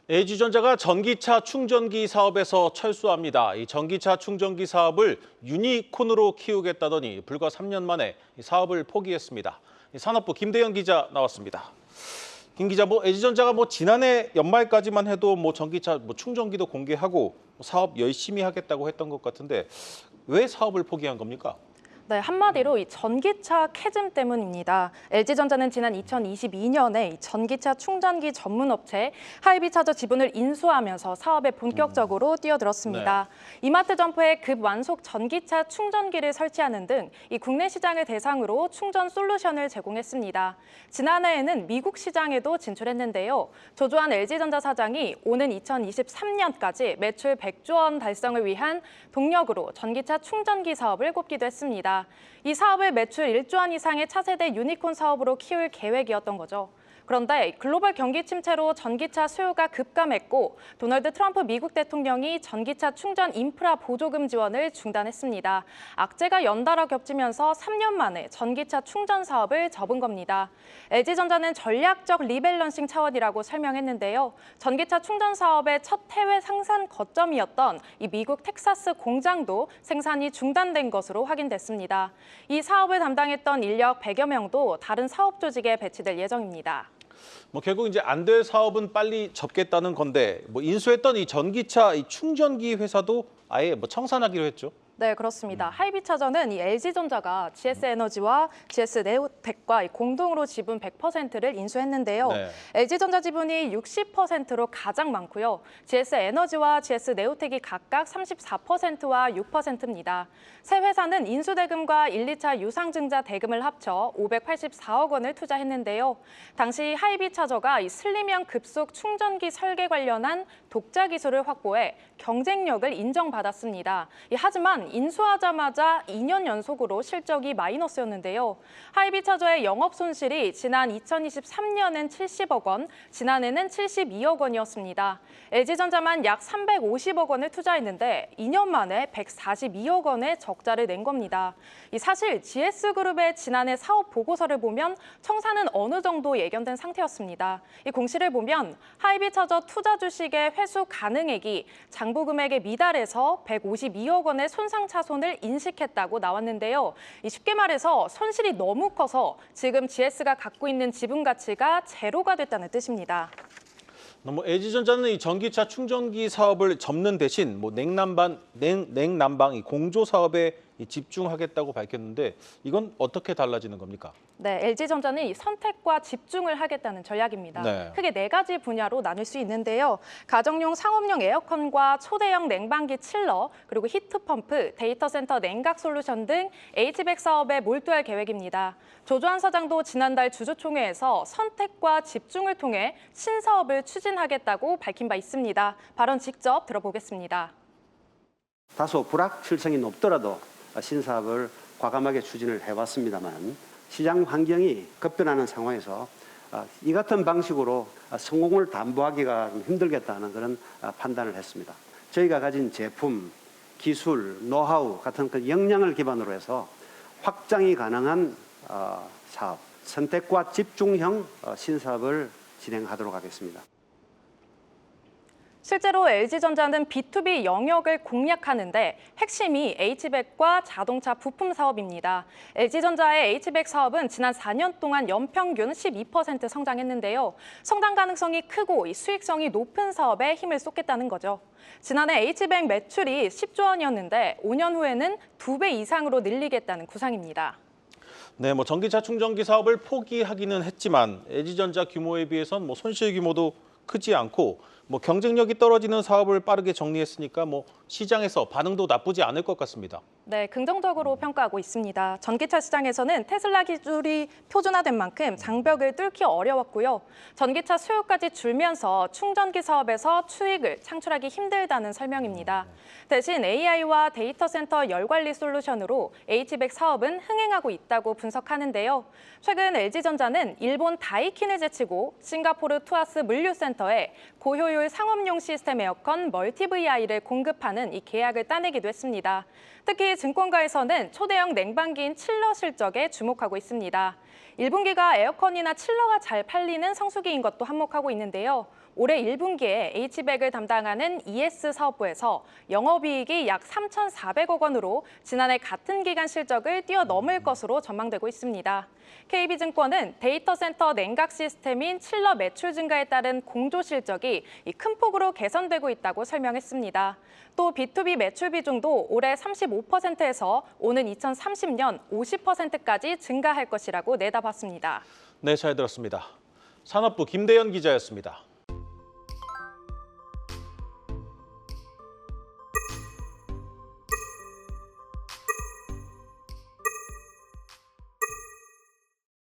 LG전자가 전기차 충전기 사업에서 철수합니다. 이 전기차 충전기 사업을 유니콘으로 키우겠다더니 불과 3년 만에 사업을 포기했습니다. 산업부 김대현 기자 나왔습니다. 김 기자, LG전자가 지난해 연말까지만 해도 전기차 충전기도 공개하고 사업 열심히 하겠다고 했던 것 같은데 왜 사업을 포기한 겁니까? 네, 한마디로 이 전기차 캐즘 때문입니다. LG전자는 지난 2022년에 이 전기차 충전기 전문 업체 하이비차저 지분을 인수하면서 사업에 본격적으로 뛰어들었습니다. 네. 이마트 점포에 급완속 전기차 충전기를 설치하는 등 이 국내 시장을 대상으로 충전 솔루션을 제공했습니다. 지난해에는 미국 시장에도 진출했는데요. 조조한 LG전자 사장이 오는 2023년까지 매출 100조 원 달성을 위한 동력으로 전기차 충전기 사업을 꼽기도 했습니다. 이 사업을 매출 1조 원 이상의 차세대 유니콘 사업으로 키울 계획이었던 거죠. 그런데 글로벌 경기 침체로 전기차 수요가 급감했고 도널드 트럼프 미국 대통령이 전기차 충전 인프라 보조금 지원을 중단했습니다. 악재가 연달아 겹치면서 3년 만에 전기차 충전 사업을 접은 겁니다. LG전자는 전략적 리밸런싱 차원이라고 설명했는데요. 전기차 충전 사업의 첫 해외 생산 거점이었던 이 미국 텍사스 공장도 생산이 중단된 것으로 확인됐습니다. 이 사업을 담당했던 인력 100여 명도 다른 사업 조직에 배치될 예정입니다. 결국 이제 안 될 사업은 빨리 접겠다는 건데 인수했던 이 전기차 충전기 회사도 아예 청산하기로 했죠. 네, 그렇습니다. 하이비차저는 이 LG전자가 GS에너지와 GS네오텍과 공동으로 지분 100%를 인수했는데요. 네. LG전자 지분이 60%로 가장 많고요. GS에너지와 GS네오텍이 각각 34%와 6%입니다. 새 회사는 인수대금과 1, 2차 유상증자 대금을 합쳐 584억 원을 투자했는데요. 당시 하이비차저가 이 슬림형 급속 충전기 설계 관련한 독자 기술을 확보해 경쟁력을 인정받았습니다. 하지만 인수하자마자 2년 연속으로 실적이 마이너스였는데요. 하이비차저의 영업 손실이 지난 2023년엔 70억 원, 지난해는 72억 원이었습니다. LG전자만 약 350억 원을 투자했는데 2년 만에 142억 원의 적자를 낸 겁니다. 사실 GS그룹의 지난해 사업 보고서를 보면 청산은 어느 정도 예견된 상태였습니다. 이 공시를 보면 하이비차저 투자 주식의 회수 가능액이 장부 금액에 미달해서 152억 원의 손상차손을 인식했다고 나왔는데요. 쉽게 말해서 손실이 너무 커서 지금 GS가 갖고 있는 지분 가치가 제로가 됐다는 뜻입니다. LG전자는 이 전기차 충전기 사업을 접는 대신 냉난방 이 공조 사업에 집중하겠다고 밝혔는데 이건 어떻게 달라지는 겁니까? 네, LG전자는 이 선택과 집중을 하겠다는 전략입니다. 네. 크게 4가지 분야로 나눌 수 있는데요. 가정용, 상업용 에어컨과 초대형 냉방기 칠러, 그리고 히트펌프, 데이터 센터 냉각 솔루션 등 HVAC 사업에 몰두할 계획입니다. 조조한 사장도 지난달 주주총회에서 선택과 집중을 통해 신사업을 추진하겠다고 밝힌 바 있습니다. 발언 직접 들어보겠습니다. 다소 불확실성이 높더라도 신사업을 과감하게 추진을 해왔습니다만 시장 환경이 급변하는 상황에서 이 같은 방식으로 성공을 담보하기가 힘들겠다는 그런 판단을 했습니다. 저희가 가진 제품, 기술, 노하우 같은 그 역량을 기반으로 해서 확장이 가능한 사업, 선택과 집중형 신사업을 진행하도록 하겠습니다. 실제로 LG전자는 B2B 영역을 공략하는데 핵심이 HVAC과 자동차 부품 사업입니다. LG전자의 HVAC 사업은 지난 4년 동안 연평균 12% 성장했는데요. 성장 가능성이 크고 수익성이 높은 사업에 힘을 쏟겠다는 거죠. 지난해 HVAC 매출이 10조 원이었는데 5년 후에는 2배 이상으로 늘리겠다는 구상입니다. 네, 전기차 충전기 사업을 포기하기는 했지만 LG전자 규모에 비해선 손실 규모도 크지 않고 경쟁력이 떨어지는 사업을 빠르게 정리했으니까 시장에서 반응도 나쁘지 않을 것 같습니다. 네, 긍정적으로 평가하고 있습니다. 전기차 시장에서는 테슬라 기술이 표준화된 만큼 장벽을 뚫기 어려웠고요. 전기차 수요까지 줄면서 충전기 사업에서 수익을 창출하기 힘들다는 설명입니다. 대신 AI와 데이터 센터 열관리 솔루션으로 HVAC 사업은 흥행하고 있다고 분석하는데요. 최근 LG전자는 일본 다이킨을 제치고 싱가포르 투아스 물류센터에 고효율 상업용 시스템 에어컨 멀티VI를 공급하는 이 계약을 따내기도 했습니다. 특히 증권가에서는 초대형 냉방기인 칠러 실적에 주목하고 있습니다. 1분기가 에어컨이나 칠러가 잘 팔리는 성수기인 것도 한몫하고 있는데요. 올해 1분기에 H백을 담당하는 ES 사업부에서 영업이익이 약 3,400억 원으로 지난해 같은 기간 실적을 뛰어넘을 것으로 전망되고 있습니다. KB증권은 데이터 센터 냉각 시스템인 칠러 매출 증가에 따른 공조 실적이 큰 폭으로 개선되고 있다고 설명했습니다. 또 B2B 매출 비중도 올해 35%에서 오는 2030년 50%까지 증가할 것이라고 내다봤습니다. 네, 잘 들었습니다. 산업부 김대현 기자였습니다.